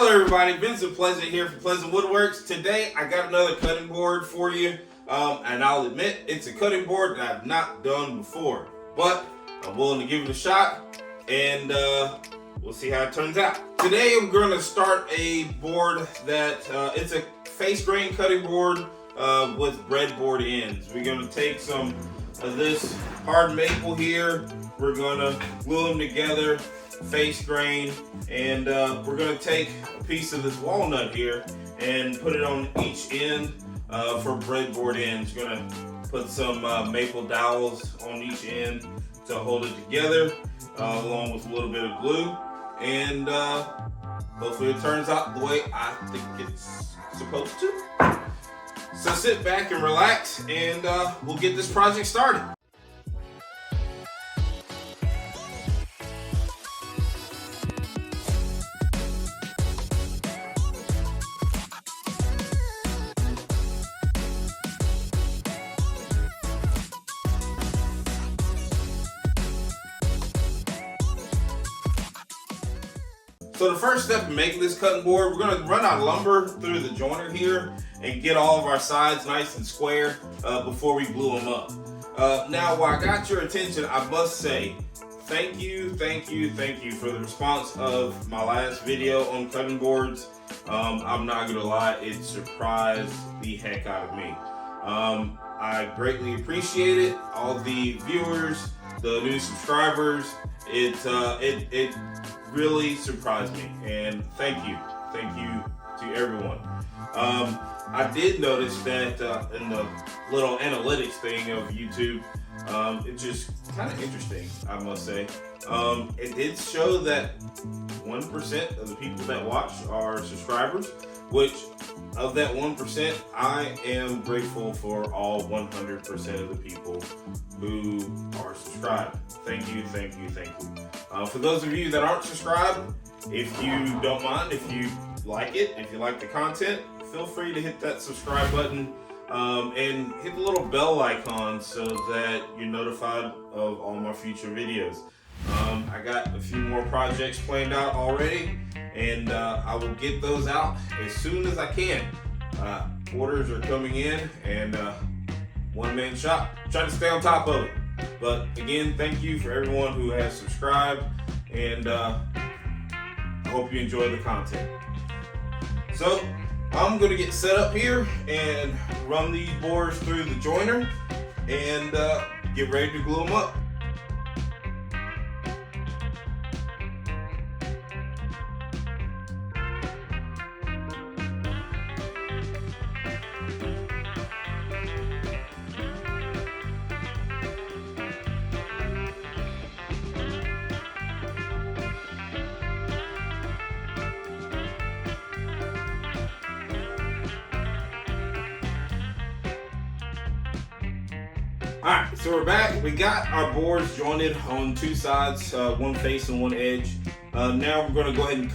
Hello everybody, Vincent Pleasant here for Pleasant Woodworks. Today I got another cutting board for you, and I'll admit it's a cutting board that I've not done before, but I'm willing to give it a shot, and we'll see how it turns out. Today I'm going to start a board that it's a face grain cutting board with breadboard ends. We're going to take some of this hard maple here, we're going to glue them together, face grain, and we're going to take a piece of this walnut here and put it on each end for breadboard ends. We're going to put some maple dowels on each end to hold it together, along with a little bit of glue, and hopefully it turns out the way I think it's supposed to. So sit back and relax, and we'll get this project started. So the first step in making this cutting board, we're going to run our lumber through the joiner here and get all of our sides nice and square before we glue them up. Now, while I got your attention, I must say thank you for the response of my last video on cutting boards. I'm not going to lie, it surprised the heck out of me. I greatly appreciate it. All the viewers, the new subscribers, it really surprised me, and thank you to everyone. I did notice that in the little analytics thing of YouTube, it's just kind of interesting, I must say. It did show that 1% of the people that watch are subscribers, which of that 1%, I am grateful for all 100% of the people who are subscribed. Thank you. For those of you that aren't subscribed, if you don't mind, if you like it, if you like the content, feel free to hit that subscribe button and hit the little bell icon so that you're notified of all my future videos. I got a few more projects planned out already, and I will get those out as soon as I can. Orders are coming in, and one-man shop. Try to stay on top of it. But again, thank you for everyone who has subscribed, and I hope you enjoy the content. So I'm going to get set up here and run these boards through the joiner and get ready to glue them up. Alright, so we're back. We got our boards jointed on two sides, one face and one edge. Now we're going to go ahead and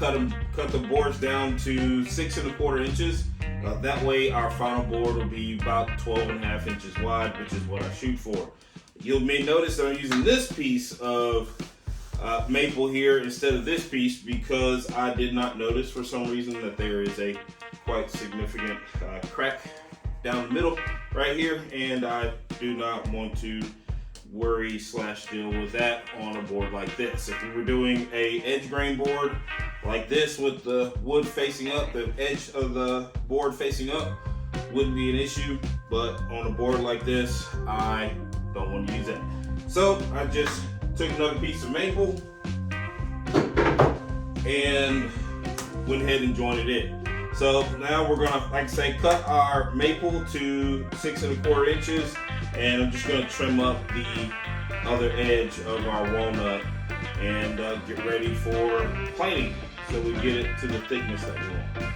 cut the boards down to 6 1/4 inches. That way our final board will be about 12 1/2 inches wide, which is what I shoot for. You may notice that I'm using this piece of maple here instead of this piece because I did not notice for some reason that there is a quite significant crack down the middle right here, and I do not want to worry / deal with that on a board like this. If we were doing a edge grain board like this with the wood facing up, the edge of the board facing up wouldn't be an issue, but on a board like this, I don't want to use that. So I just took another piece of maple and went ahead and joined it in. So now we're gonna, like I say, cut our maple to 6 1/4 inches, and I'm just gonna trim up the other edge of our walnut and get ready for planing so we get it to the thickness that we want.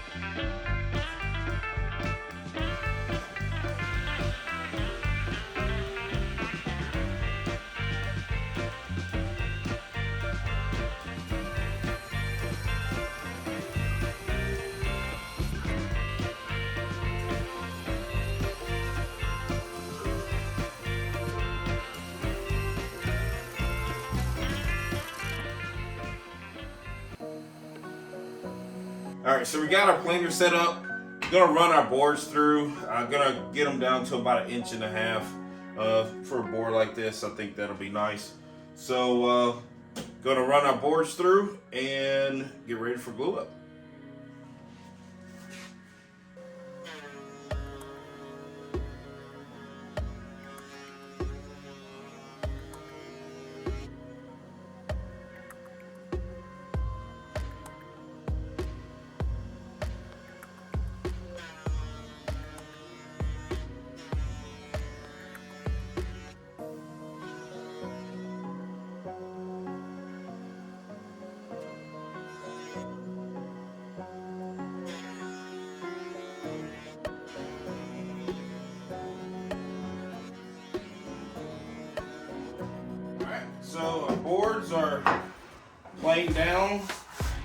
All right, so we got our planer set up. We're gonna run our boards through. I'm gonna get them down to about 1.5 inches for a board like this. I think that'll be nice. So gonna run our boards through and get ready for glue up. So our boards are planed down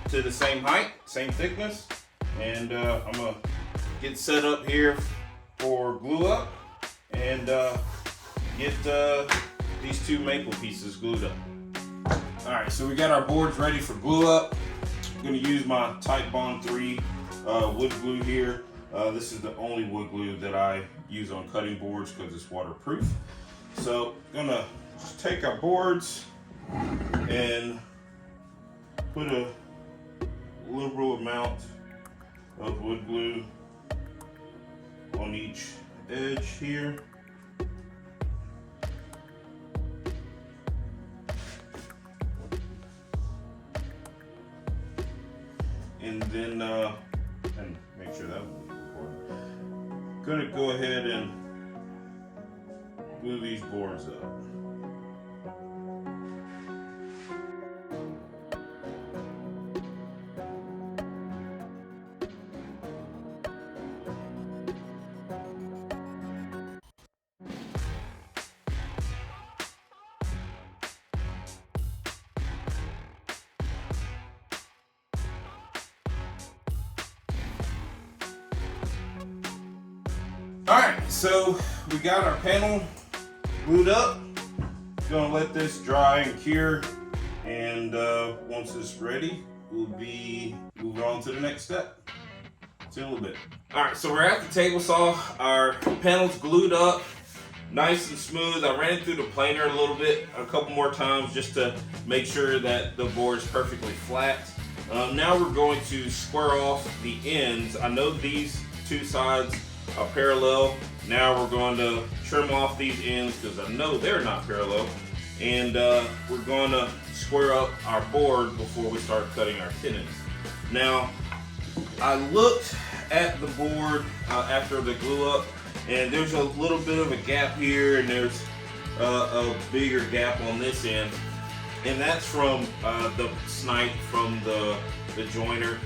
to the same height, same thickness, and I'm gonna get set up here for glue up and get these 2 maple pieces glued up. All right, so we got our boards ready for glue up. I'm gonna use my Type Bond 3 wood glue here. This is the only wood glue that I use on cutting boards because it's waterproof. So I'm gonna just take our boards and put a liberal amount of wood glue on each edge here. And then, and make sure that was important. Gonna go ahead and glue these boards up. Alright, so we got our panel glued up. Gonna let this dry and cure, and once it's ready, we'll be moving on to the next step. See you in a little bit. Alright, so we're at the table saw. Our panel's glued up, nice and smooth. I ran it through the planer a little bit, a couple more times, just to make sure that the board's perfectly flat. Now we're going to square off the ends. I know these 2 sides are parallel. Now we're going to trim off these ends because I know they're not parallel, and we're going to square up our board before we start cutting our tenons. Now I looked at the board after the glue up, and there's a little bit of a gap here, and there's a bigger gap on this end, and that's from the snipe from the joiner.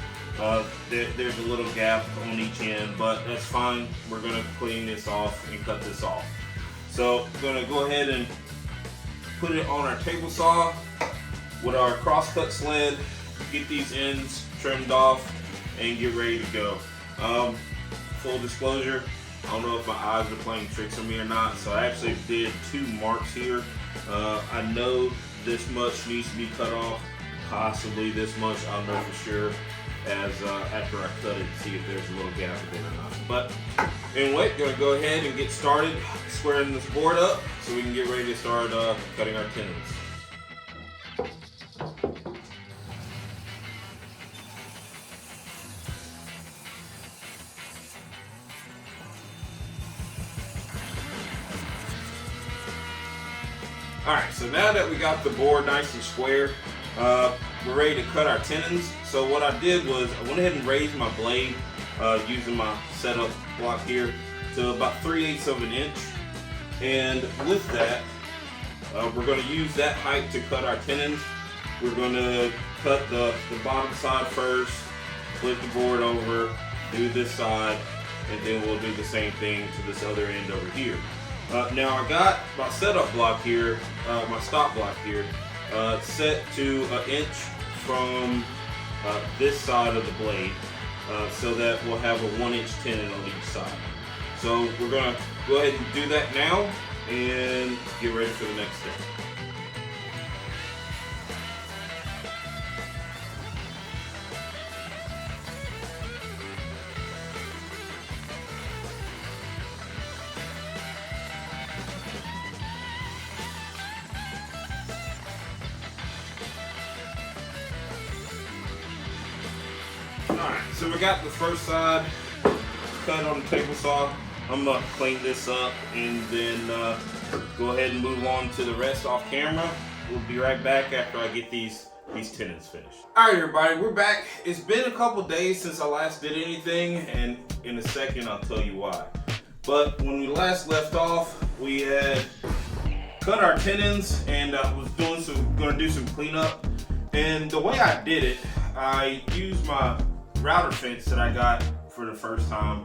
There's a little gap on each end, but that's fine. We're going to clean this off and cut this off. So I'm going to go ahead and put it on our table saw with our crosscut sled, get these ends trimmed off, and get ready to go. Full disclosure, I don't know if my eyes are playing tricks on me or not, so I actually did 2 marks here. I know this much needs to be cut off, possibly this much, I'll know for sure as after I cut it, see if there's a little gap in it or not. But anyway, gonna go ahead and get started squaring this board up so we can get ready to start cutting our tenons. Alright, so now that we got the board nice and square, we're ready to cut our tenons. So what I did was I went ahead and raised my blade using my setup block here to about 3/8 of an inch. And with that, we're going to use that height to cut our tenons. We're going to cut the bottom side first, flip the board over, do this side, and then we'll do the same thing to this other end over here. Now I got my setup block here, my stop block here, set to 1 inch from this side of the blade, so that we'll have a 1-inch tenon on each side. So we're going to go ahead and do that now and get ready for the next step. Alright, so we got the first side cut on the table saw. I'm gonna clean this up and then go ahead and move on to the rest off camera. We'll be right back after I get these tenons finished. Alright everybody, we're back. It's been a couple days since I last did anything, and in a second I'll tell you why. But when we last left off, we had cut our tenons and was gonna do some cleanup. And the way I did it, I used my router fence that I got for the first time.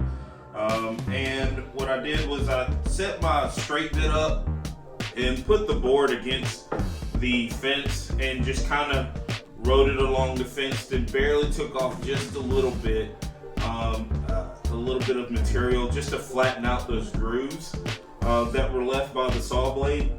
And what I did was I set my straight bit up and put the board against the fence and just kind of rode it along the fence, then barely took off just a little bit of material just to flatten out those grooves that were left by the saw blade.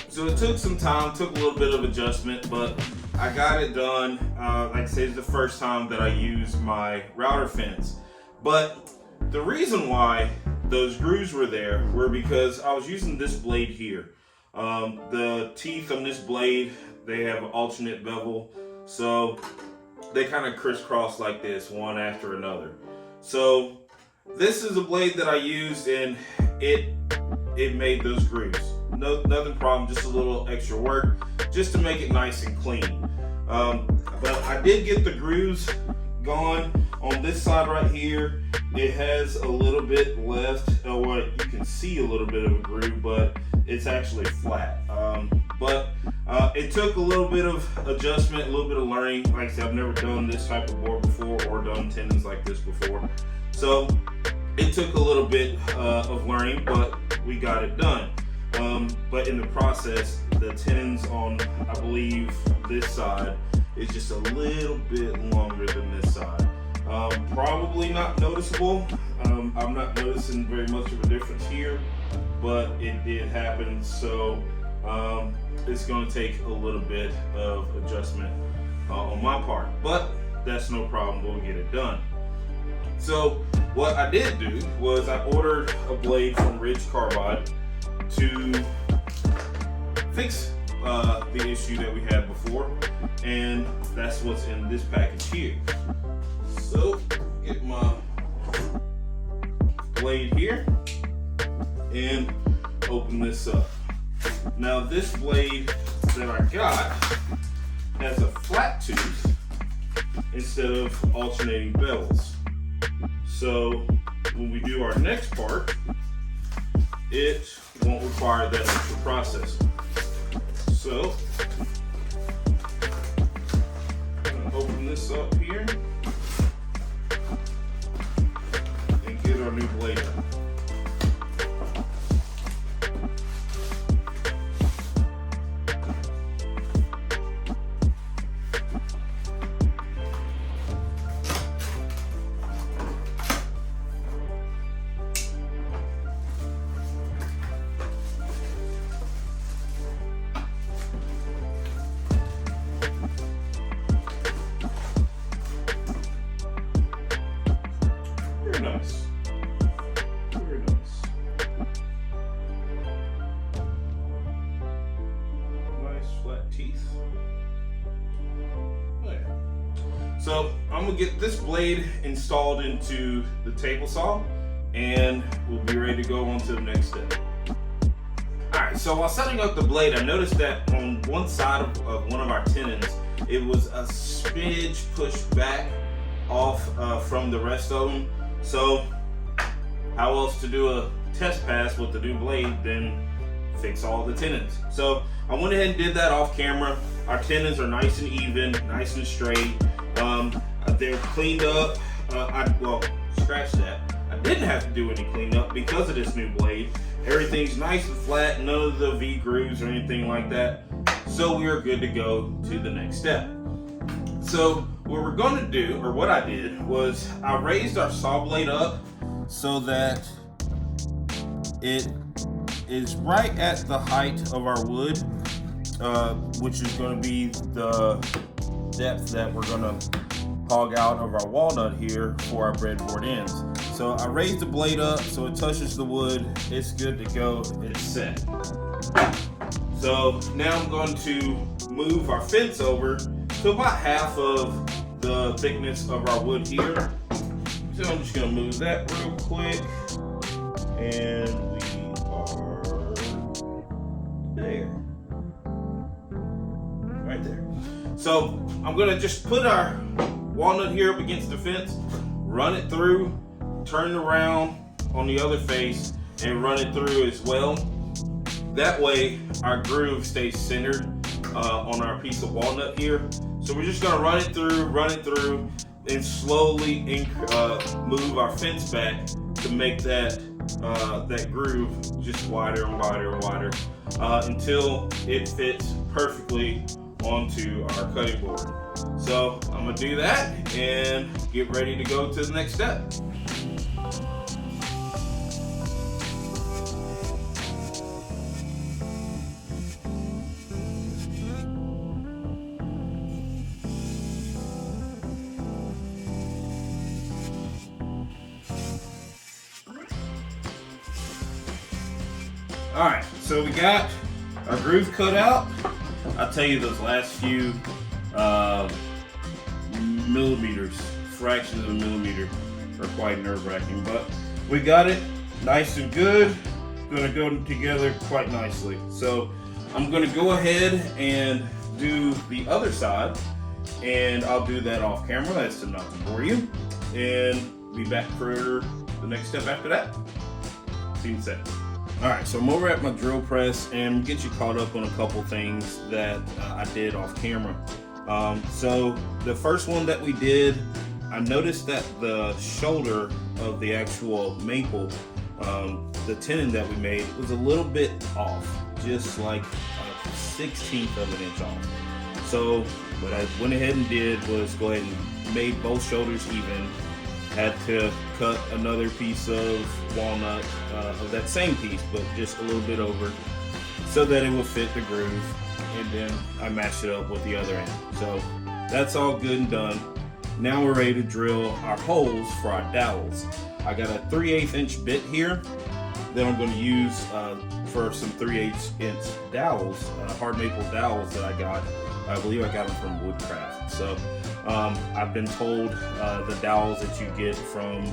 So it took some time, took a little bit of adjustment, but I got it done. Like I said, it's the first time that I used my router fence. But the reason why those grooves were there were because I was using this blade here. The teeth on this blade, they have alternate bevel, so they kind of crisscross like this, one after another. So this is a blade that I used, and it made those grooves. Nothing problem, just a little extra work, just to make it nice and clean. But I did get the grooves gone on this side right here. It has a little bit left, or you can see a little bit of a groove, but it's actually flat. But it took a little bit of adjustment, a little bit of learning. Like I said, I've never done this type of board before or done tenons like this before. So it took a little bit of learning, but we got it done. But in the process, the tenons on, I believe, this side is just a little bit longer than this side. Probably not noticeable. I'm not noticing very much of a difference here, but it did happen. So it's going to take a little bit of adjustment on my part, but that's no problem. We'll get it done. So what I did do was I ordered a blade from Ridge Carbide to fix the issue that we had before, and that's what's in this package here. So get my blade here and open this up. Now this blade that I got has a flat tooth instead of alternating bevels. So when we do our next part, it won't require that extra processing. So I'm gonna open this up here and get our new blade out. Nice. Very nice. Nice flat teeth. There. So I'm gonna get this blade installed into the table saw, and we'll be ready to go on to the next step. Alright, so while setting up the blade, I noticed that on one side of one of our tenons, it was a smidge pushed back off from the rest of them. So how else to do a test pass with the new blade than fix all the tenons? So I went ahead and did that off camera. Our tenons are nice and even, nice and straight. They're cleaned up. Well, scratch that. I didn't have to do any cleanup because of this new blade. Everything's nice and flat, none of the V grooves or anything like that. So we are good to go to the next step. So what we're going to do, or what I did, was I raised our saw blade up so that it is right at the height of our wood, which is going to be the depth that we're going to hog out of our walnut here for our breadboard ends. So I raised the blade up so it touches the wood. It's good to go. It's set. So now I'm going to move our fence over to about half of the thickness of our wood here. So I'm just gonna move that real quick. And we are there. Right there. So I'm gonna just put our walnut here up against the fence, run it through, turn around on the other face, and run it through as well. That way our groove stays centered on our piece of walnut here. So we're just gonna run it through, and slowly move our fence back to make that groove just wider and wider and wider until it fits perfectly onto our cutting board. So I'm gonna do that and get ready to go to the next step. All right, so we got our groove cut out. I'll tell you, those last few millimeters, fractions of a millimeter, are quite nerve-wracking, but we got it nice and good. Gonna go together quite nicely. So I'm gonna go ahead and do the other side, and I'll do that off camera. That's enough for you, and be back for the next step after that. See you in a second. All right, so I'm over at my drill press and get you caught up on a couple things that I did off camera. So the first one that we did, I noticed that the shoulder of the actual maple, the tenon that we made, was a little bit off, just like a 1/16 of an inch off. So what I went ahead and did was go ahead and made both shoulders even. Had to cut another piece of walnut of that same piece, but just a little bit over, so that it will fit the groove, and then I matched it up with the other end. So that's all good and done. Now we're ready to drill our holes for our dowels. I got a 3/8 inch bit here that I'm going to use for some 3/8 inch dowels, hard maple dowels that I got. I believe I got them from Woodcraft. So I've been told the dowels that you get from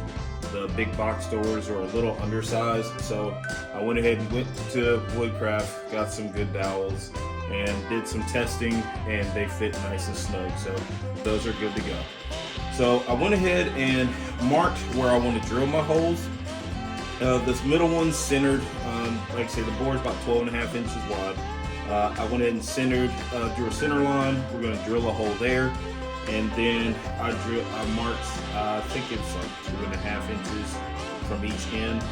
the big box stores are a little undersized. So I went ahead and went to Woodcraft, got some good dowels, and did some testing, and they fit nice and snug. So those are good to go. So I went ahead and marked where I want to drill my holes. This middle one's centered, like I say, the board's about 12.5 inches wide. I went ahead and centered, drew a center line. We're going to drill a hole there, and then I marked, I think it's like 2.5 inches from each end.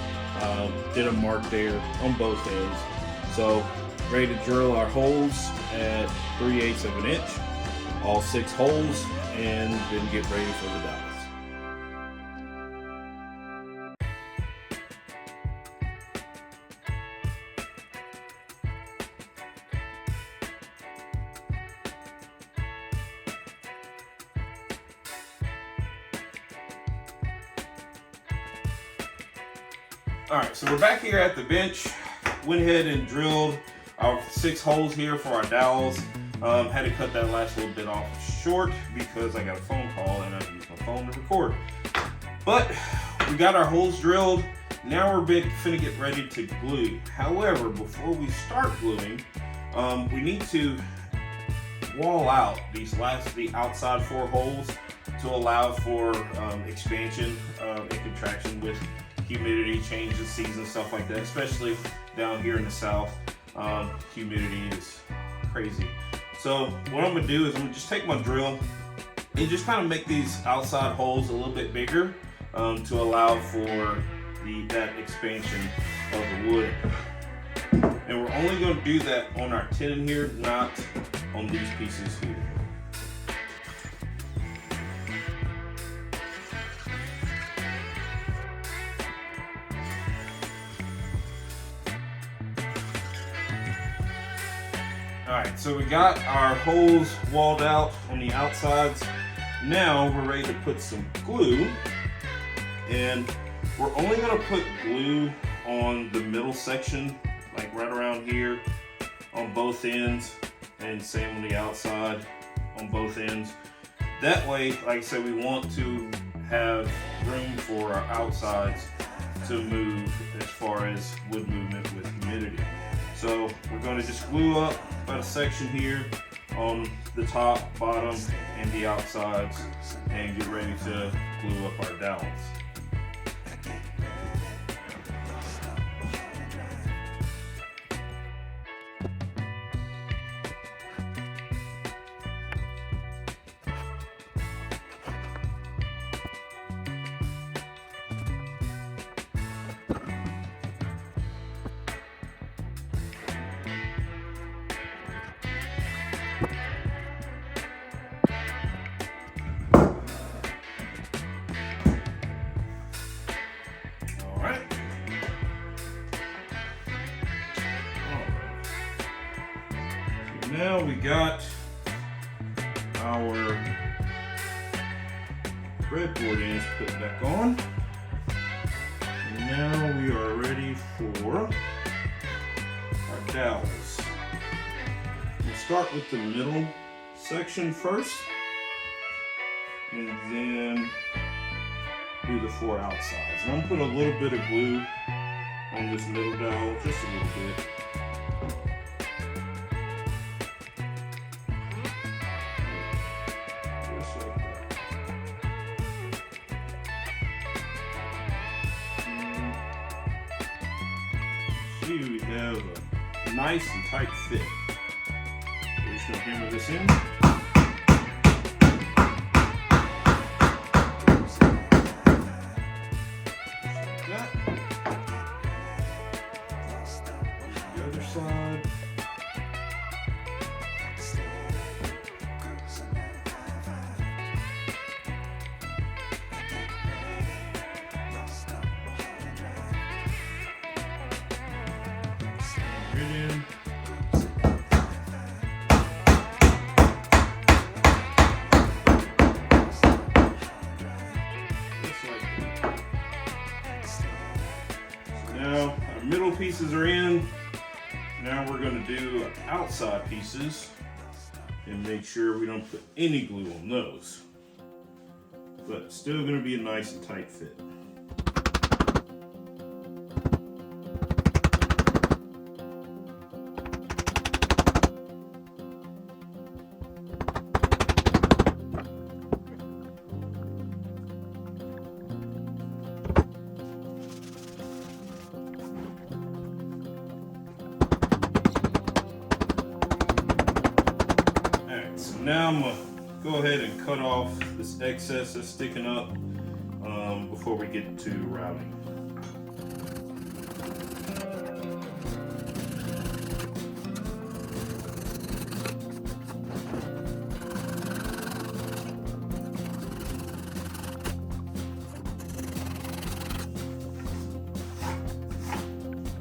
Did a mark there on both ends. So ready to drill our holes at 3/8 of an inch, all 6 holes, and then get ready for the dowels. All right, so we're back here at the bench. Went ahead and drilled our 6 holes here for our dowels. Had to cut that last little bit off short because I got a phone call and I used my phone to record. But we got our holes drilled. Now we're finna get ready to glue. However, before we start gluing, we need to wall out the outside 4 holes to allow for expansion and contraction with humidity changes, seasons, stuff like that. Especially down here in the south, humidity is crazy. So what I'm gonna do is I'm gonna just take my drill and just kind of make these outside holes a little bit bigger to allow for that expansion of the wood. And we're only gonna do that on our tenon here, not on these pieces here. Alright, so we got our holes walled out on the outsides. Now we're ready to put some glue, and we're only going to put glue on the middle section, like right around here on both ends, and same on the outside on both ends. That way, like I said, we want to have room for our outsides to move as far as wood movement with humidity. So we're going to just glue up about a section here on the top, bottom, and the outsides, and get ready to glue up our dowels. Now we got our breadboard ends put back on. And now we are ready for our dowels. We'll start with the middle section first, and then do the 4 outsides. And I'm gonna put a little bit of glue on this middle dowel, just a little bit. We have a nice and tight fit. We're just going to hammer this in. Just like that. The other side. Now our middle pieces are in. Now we're going to do outside pieces and make sure we don't put any glue on those. But it's still going to be a nice and tight fit. Now I'm going to go ahead and cut off this excess that's sticking up before we get to routing.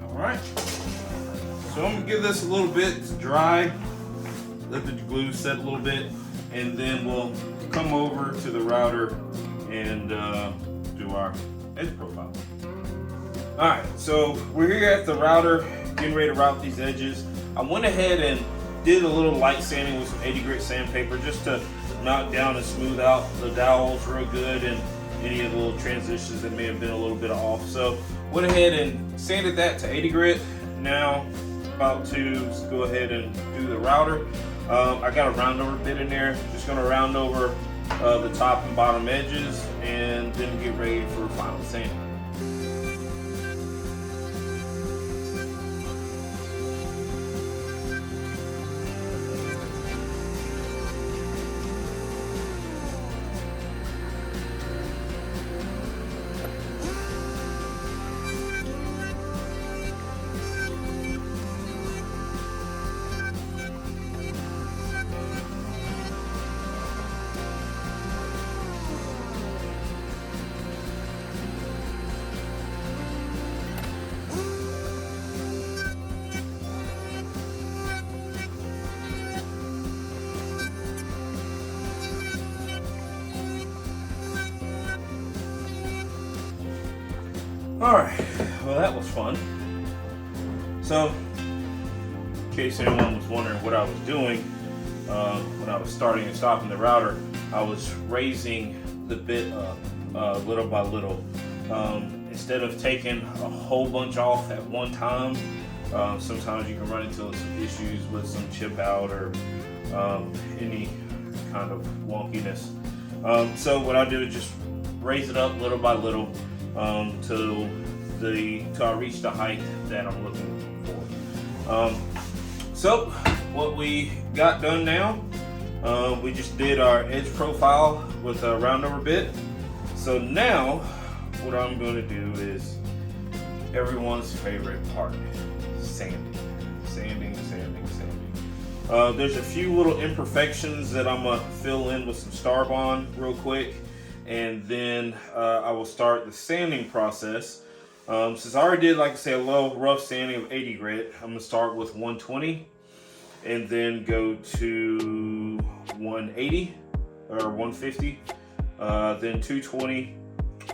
Alright, so I'm going to give this a little bit to dry. Let the glue set a little bit, and then we'll come over to the router and do our edge profile. Alright, so we're here at the router, getting ready to route these edges. I went ahead and did a little light sanding with some 80 grit sandpaper just to knock down and smooth out the dowels real good and any of the little transitions that may have been a little bit off. So went ahead and sanded that to 80 grit. Now about to go ahead and do the router. I got a round over bit in there. Just going to round over the top and bottom edges and then get ready for final sanding. Alright, well that was fun. So, in case anyone was wondering what I was doing when I was starting and stopping the router, I was raising the bit up little by little. Instead of taking a whole bunch off at one time, sometimes you can run into some issues with some chip out or any kind of wonkiness. So what I do is just raise it up little by little till I reach the height that I'm looking for. So what we got done now, we just did our edge profile with a roundover bit. So now what I'm going to do is everyone's favorite part, sanding. There's a few little imperfections that I'm going to fill in with some Starbond real quick, and then I will start the sanding process. Since I already did, like I say, a low rough sanding of 80 grit, I'm going to start with 120 and then go to 180 or 150, then 220.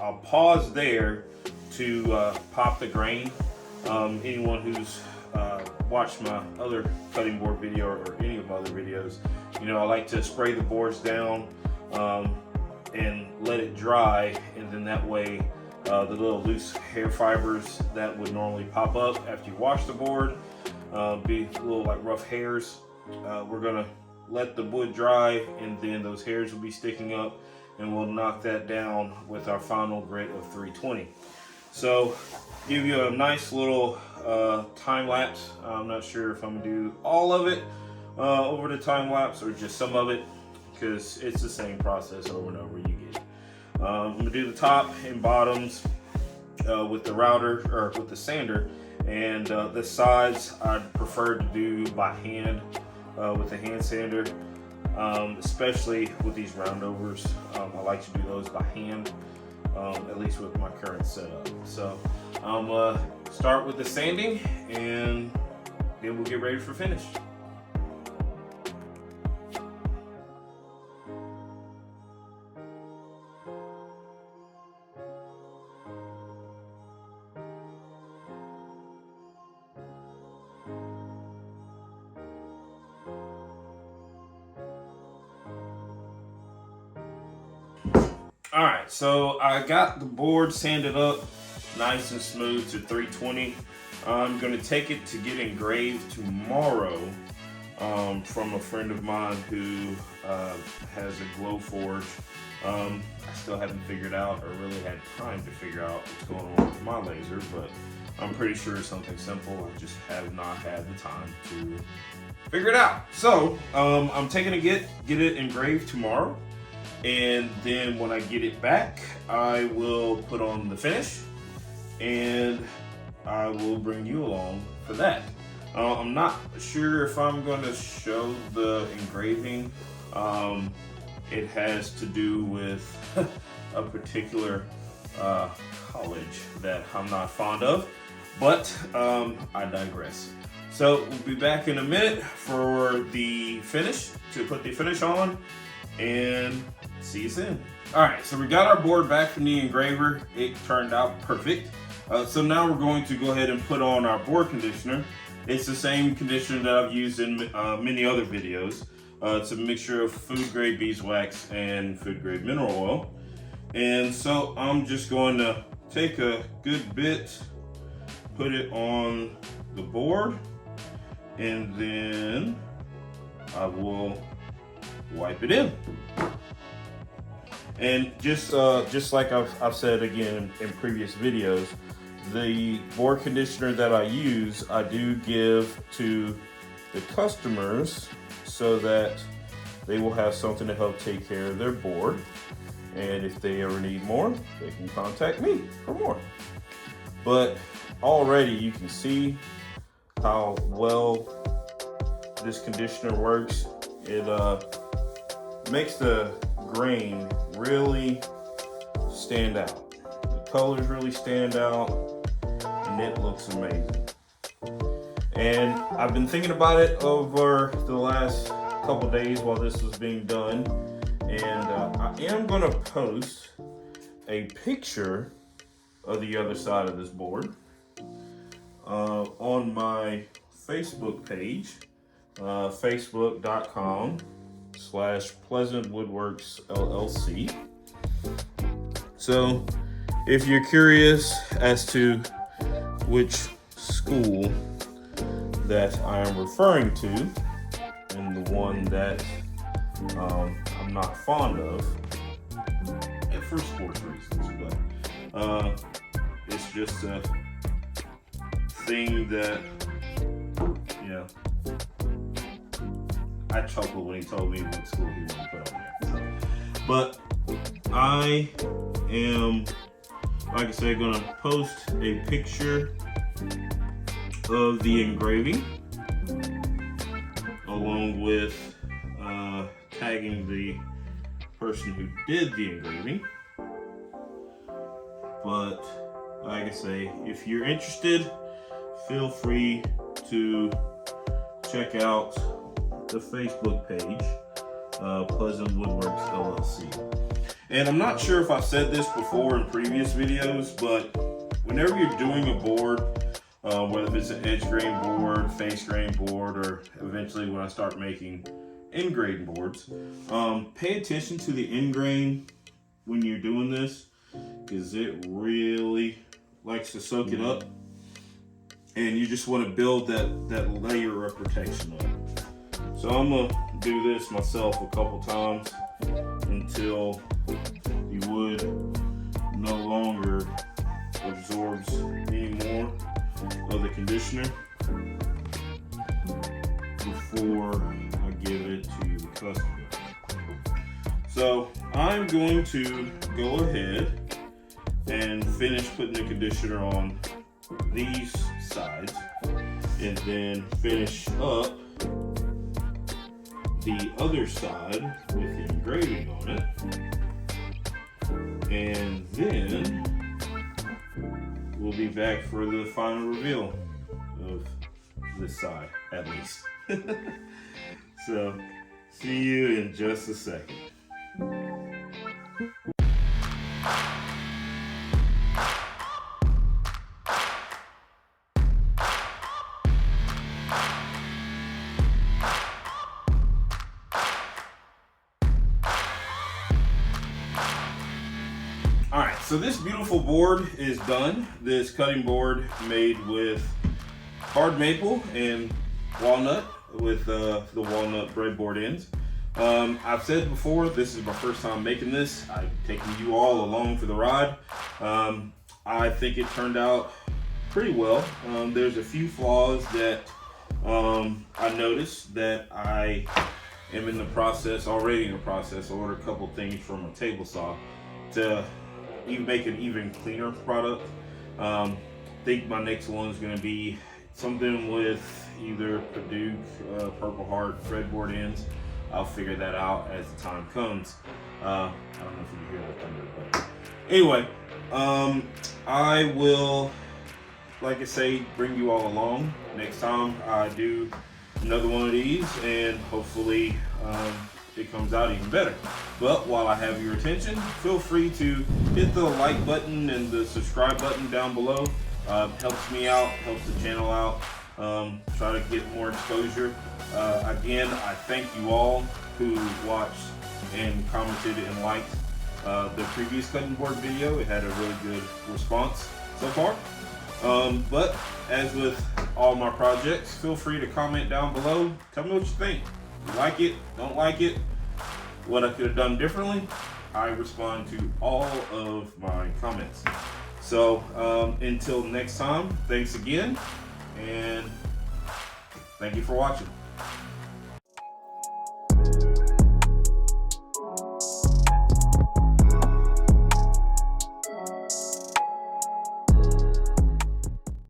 I'll pause there to pop the grain. Anyone who's watched my other cutting board video or any of my other videos, you know I like to spray the boards down and let it dry, and then that way the little loose hair fibers that would normally pop up after you wash the board, be little like rough hairs. We're gonna let the wood dry, and then those hairs will be sticking up, and we'll knock that down with our final grit of 320. So give you a nice little time lapse. I'm not sure if I'm gonna do all of it over the time lapse or just some of it, because it's the same process over and over. You get it. I'm gonna do the top and bottoms with the router or with the sander, and the sides I'd prefer to do by hand with the hand sander, especially with these roundovers. I like to do those by hand, at least with my current setup. So I'm start with the sanding, and then we'll get ready for finish. All right, so I got the board sanded up nice and smooth to 320. I'm gonna take it to get engraved tomorrow from a friend of mine who has a glow forge. I still haven't figured out or really had time to figure out what's going on with my laser, but I'm pretty sure it's something simple. I just have not had the time to figure it out. So I'm taking to get it engraved tomorrow. And then when I get it back, I will put on the finish, and I will bring you along for that. I'm not sure if I'm going to show the engraving. It has to do with a particular college that I'm not fond of, but I digress. So we'll be back in a minute for the finish, to put the finish on, and see you soon. All right, so we got our board back from the engraver. It turned out perfect. So now we're going to go ahead and put on our board conditioner. It's the same conditioner that I've used in many other videos. It's a mixture of food grade beeswax and food grade mineral oil. And so I'm just going to take a good bit, put it on the board, and then I will wipe it in. And just like I've said again in previous videos, the board conditioner that I use, I do give to the customers so that they will have something to help take care of their board. And if they ever need more, they can contact me for more. But already you can see how well this conditioner works. It makes the grain really stand out. The colors really stand out, and it looks amazing. And I've been thinking about it over the last couple days while this was being done, and I am going to post a picture of the other side of this board on my Facebook page, facebook.com/Tenon Pleasant Woodworks LLC. So if you're curious as to which school that I am referring to, and the one that I'm not fond of, and for sports reasons, but it's just a thing that, you know, I chuckled when he told me what school he wanted to put on there. So, but I am, like I said, gonna post a picture of the engraving along with tagging the person who did the engraving. But like I say, if you're interested, feel free to check out the Facebook page, Pleasant Woodworks LLC. And I'm not sure if I've said this before in previous videos, but whenever you're doing a board, whether it's an edge grain board, face grain board, or eventually when I start making end grain boards, pay attention to the end grain when you're doing this, because it really likes to soak it up, and you just want to build that layer of protection up. So I'm gonna do this myself a couple times until the wood no longer absorbs any more of the conditioner before I give it to the customer. So I'm going to go ahead and finish putting the conditioner on these sides, and then finish up the other side with the engraving on it, and then we'll be back for the final reveal of this side, at least. So see you in just a second. Alright, so this beautiful board is done. This cutting board made with hard maple and walnut with the walnut breadboard ends. I've said before, this is my first time making this. I've taken you all along for the ride. I think it turned out pretty well. There's a few flaws that I noticed that I am already in the process. I ordered a couple things from a table saw to even make an even cleaner product. I think my next one is going to be something with either Purdue, Purple Heart, breadboard ends. I'll figure that out as the time comes. I don't know if you can hear the thunder, but anyway, I will, like I say, bring you all along next time I do another one of these, and hopefully it comes out even better. But while I have your attention, feel free to hit the like button and the subscribe button down below. Helps me out, helps the channel out, try to get more exposure. Again, I thank you all who watched and commented and liked the previous cutting board video. It had a really good response so far. But as with all my projects, feel free to comment down below. Tell me what you think. You like it, don't like it, what I could have done differently. I respond to all of my comments. So until next time, thanks again, and thank you for watching.